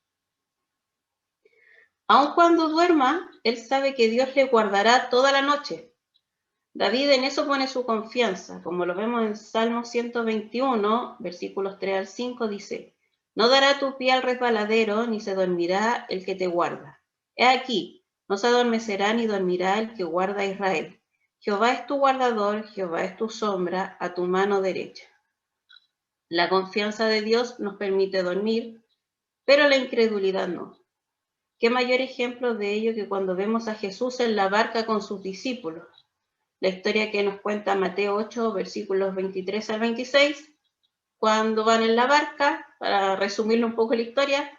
Aun cuando duerma, él sabe que Dios le guardará toda la noche. David en eso pone su confianza, como lo vemos en Salmo 121, versículos 3 al 5, dice, no dará tu pie al resbaladero, ni se dormirá el que te guarda. He aquí, no se adormecerá ni dormirá el que guarda a Israel. Jehová es tu guardador, Jehová es tu sombra a tu mano derecha. La confianza de Dios nos permite dormir, pero la incredulidad no. ¿Qué mayor ejemplo de ello que cuando vemos a Jesús en la barca con sus discípulos? La historia que nos cuenta Mateo 8, versículos 23 al 26, cuando van en la barca, para resumirle un poco la historia,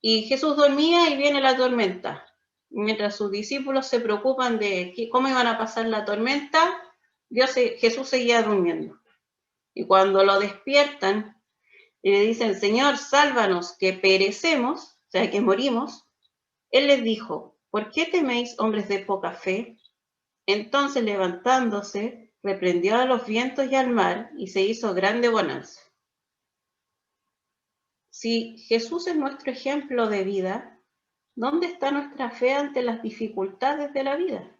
y Jesús dormía y viene la tormenta. Mientras sus discípulos se preocupan de cómo iban a pasar la tormenta, Jesús seguía durmiendo. Y cuando lo despiertan y le dicen, Señor, sálvanos, que perecemos, o sea, que morimos, Él les dijo, ¿por qué teméis, hombres de poca fe? Entonces, levantándose, reprendió a los vientos y al mar, y se hizo grande bonanza. Si Jesús es nuestro ejemplo de vida, ¿dónde está nuestra fe ante las dificultades de la vida?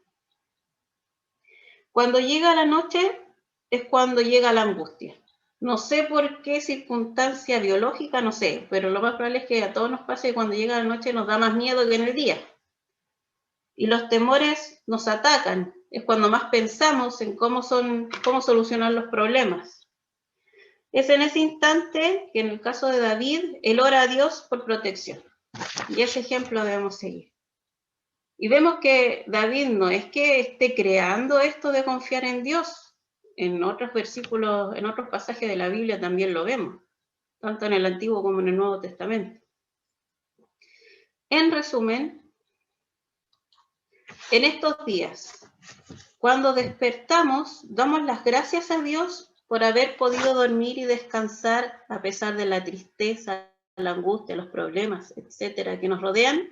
Cuando llega la noche es cuando llega la angustia. No sé por qué circunstancia biológica, no sé, pero lo más probable es que a todos nos pase que cuando llega la noche nos da más miedo que en el día. Y los temores nos atacan. Es cuando más pensamos en cómo solucionar los problemas. Es en ese instante que en el caso de David, él ora a Dios por protección. Y ese ejemplo debemos seguir. Y vemos que David no es que esté creando esto de confiar en Dios. En otros versículos, en otros pasajes de la Biblia también lo vemos, tanto en el Antiguo como en el Nuevo Testamento. En resumen, en estos días, cuando despertamos, damos las gracias a Dios por haber podido dormir y descansar a pesar de la tristeza, la angustia, los problemas, etcétera, que nos rodean.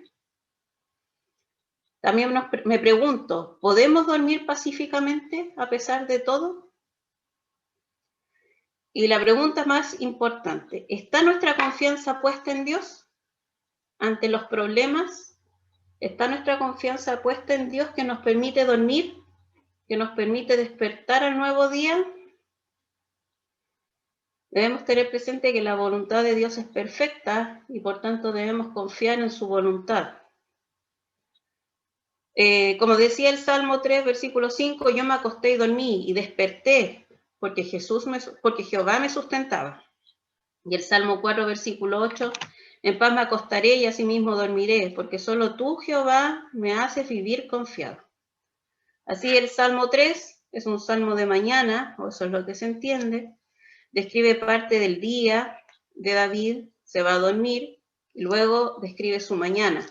También me pregunto, ¿podemos dormir pacíficamente a pesar de todo? Y la pregunta más importante, ¿está nuestra confianza puesta en Dios ante los problemas? ¿Está nuestra confianza puesta en Dios que nos permite dormir, que nos permite despertar al nuevo día? Debemos tener presente que la voluntad de Dios es perfecta y por tanto debemos confiar en su voluntad. Como decía el Salmo 3, versículo 5, yo me acosté y dormí y desperté porque Jehová me sustentaba. Y el Salmo 4, versículo 8, en paz me acostaré y asimismo dormiré, porque solo tú, Jehová, me haces vivir confiado. Así el Salmo 3 es un salmo de mañana, o eso es lo que se entiende, describe parte del día de David, se va a dormir, y luego describe su mañana,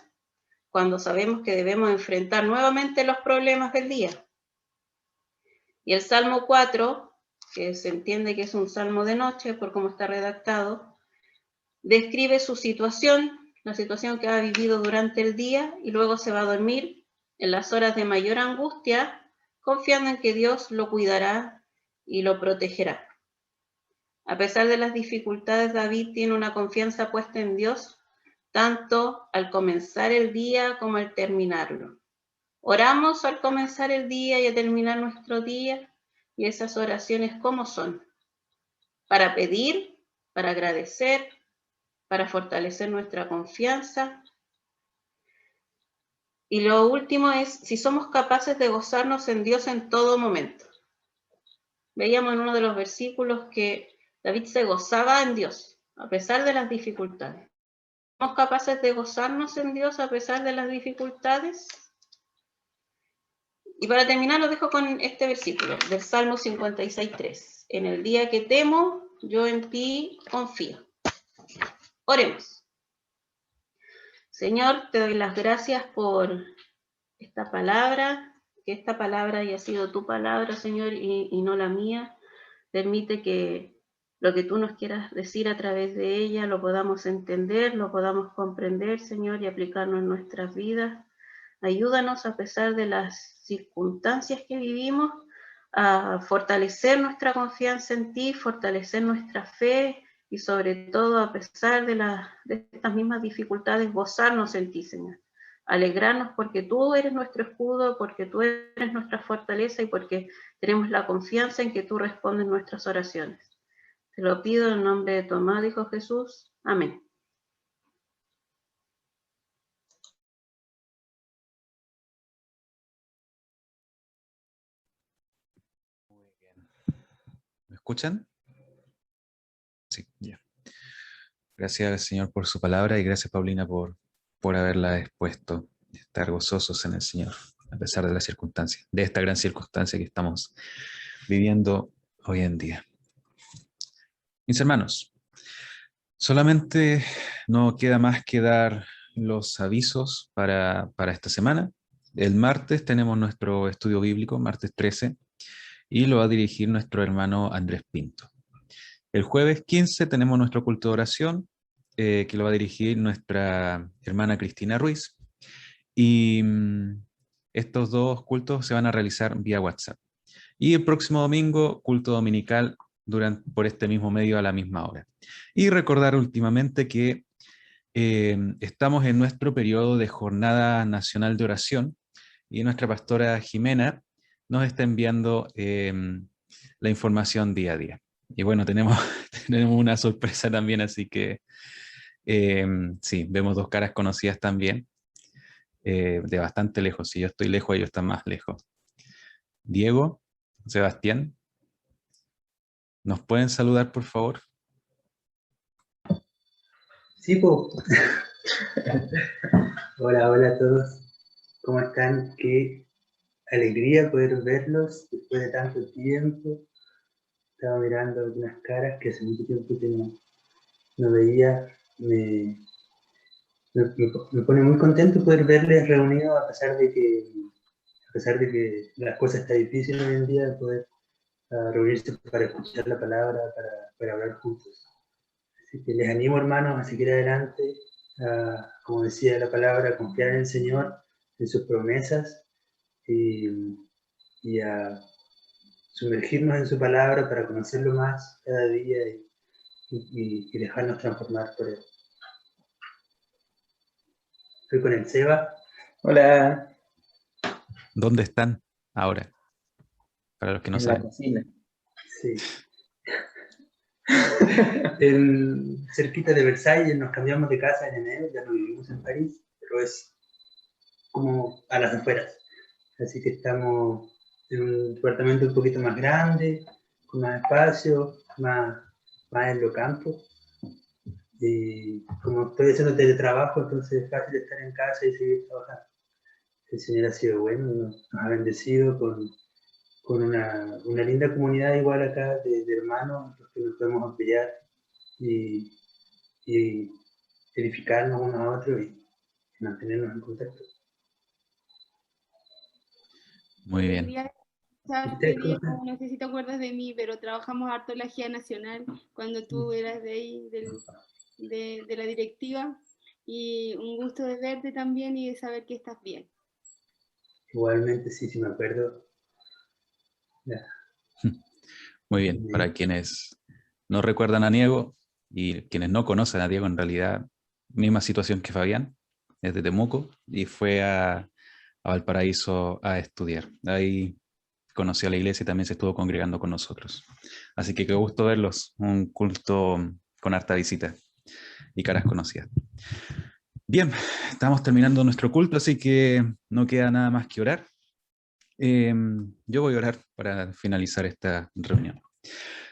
cuando sabemos que debemos enfrentar nuevamente los problemas del día. Y el Salmo 4, que se entiende que es un salmo de noche por cómo está redactado, describe su situación, la situación que ha vivido durante el día, y luego se va a dormir en las horas de mayor angustia, confiando en que Dios lo cuidará y lo protegerá. A pesar de las dificultades, David tiene una confianza puesta en Dios, tanto al comenzar el día como al terminarlo. Oramos al comenzar el día y a terminar nuestro día, y esas oraciones, ¿cómo son? Para pedir, para agradecer, para fortalecer nuestra confianza. Y lo último es si somos capaces de gozarnos en Dios en todo momento. Veíamos en uno de los versículos que David se gozaba en Dios, a pesar de las dificultades. ¿Somos capaces de gozarnos en Dios a pesar de las dificultades? Y para terminar lo dejo con este versículo del Salmo 56:3. En el día que temo, yo en ti confío. Oremos. Señor, te doy las gracias por esta palabra, que esta palabra haya sido tu palabra, Señor, y no la mía. Permite que lo que tú nos quieras decir a través de ella lo podamos entender, lo podamos comprender, Señor, y aplicarlo en nuestras vidas. Ayúdanos a pesar de las circunstancias que vivimos, a fortalecer nuestra confianza en ti, fortalecer nuestra fe y sobre todo a pesar de estas mismas dificultades, gozarnos en ti, Señor. Alegrarnos porque tú eres nuestro escudo, porque tú eres nuestra fortaleza y porque tenemos la confianza en que tú respondes nuestras oraciones. Te lo pido en nombre de tu amado Hijo Jesús. Amén. Muy bien. ¿Me escuchan? Sí, ya. Gracias, Señor, por su palabra y gracias, Paulina, por haberla expuesto. Estar gozosos en el Señor, a pesar de las circunstancias, de esta gran circunstancia que estamos viviendo hoy en día. Mis hermanos, solamente no queda más que dar los avisos para esta semana. El martes tenemos nuestro estudio bíblico, martes 13, y lo va a dirigir nuestro hermano Andrés Pinto. El jueves 15 tenemos nuestro culto de oración, que lo va a dirigir nuestra hermana Cristina Ruiz. Y estos dos cultos se van a realizar vía WhatsApp. Y el próximo domingo, culto dominical por este mismo medio a la misma hora. Y recordar últimamente que estamos en nuestro periodo de Jornada Nacional de Oración y nuestra pastora Jimena nos está enviando la información día a día. Y bueno, tenemos una sorpresa también, así que sí, vemos dos caras conocidas también, de bastante lejos. Si yo estoy lejos, ellos están más lejos. Diego, Sebastián, ¿nos pueden saludar, por favor? Sí, po. Hola, hola a todos. ¿Cómo están? Qué alegría poder verlos después de tanto tiempo. Estaba mirando algunas caras que hace mucho tiempo que no veía. Me pone muy contento poder verles reunidos a pesar de que las cosas están difíciles hoy en día, de poder reunirse para escuchar la palabra, para hablar juntos. Así que les animo, hermanos, a seguir adelante, como decía la palabra, a confiar en el Señor, en sus promesas y a sumergirnos en su palabra para conocerlo más cada día y dejarnos transformar por él. Estoy con el Seba. Hola. ¿Dónde están ahora? Para los que no saben. En la cocina. Sí. Cerquita de Versalles, nos cambiamos de casa en enero, ya no vivimos en París, pero es como a las afueras. Así que estamos en un departamento un poquito más grande, con más espacio, más en lo campo. Y como estoy haciendo teletrabajo, entonces es fácil estar en casa y seguir trabajando. El Señor ha sido bueno, nos ha bendecido con una linda comunidad igual acá de hermanos, los que nos podemos apoyar y edificarnos unos a otros y mantenernos en contacto. Muy bien. No sé si te acuerdas de mí, pero trabajamos harto en la GIA Nacional cuando tú eras de ahí, de la directiva y un gusto de verte también y de saber que estás bien. Igualmente, sí me acuerdo. Ya. Muy bien, para quienes no recuerdan a Diego y quienes no conocen a Diego, en realidad, misma situación que Fabián, es de Temuco y fue a Valparaíso a estudiar. Ahí conoció a la iglesia y también se estuvo congregando con nosotros. Así que qué gusto verlos, un culto con harta visita y caras conocidas. Bien, estamos terminando nuestro culto, así que no queda nada más que orar. Yo voy a orar para finalizar esta reunión.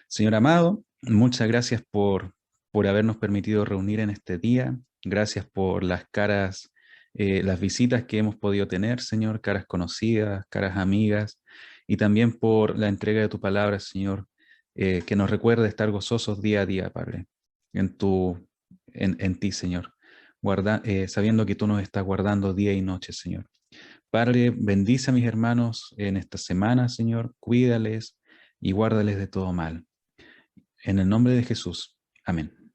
Señor amado, muchas gracias por habernos permitido reunir en este día. Gracias por las caras, las visitas que hemos podido tener, Señor, caras conocidas, caras amigas, y también por la entrega de tu palabra, Señor, que nos recuerda estar gozosos día a día, Padre, en ti, Señor, sabiendo que tú nos estás guardando día y noche, Señor. Padre, bendice a mis hermanos en esta semana, Señor, cuídales y guárdales de todo mal. En el nombre de Jesús. Amén.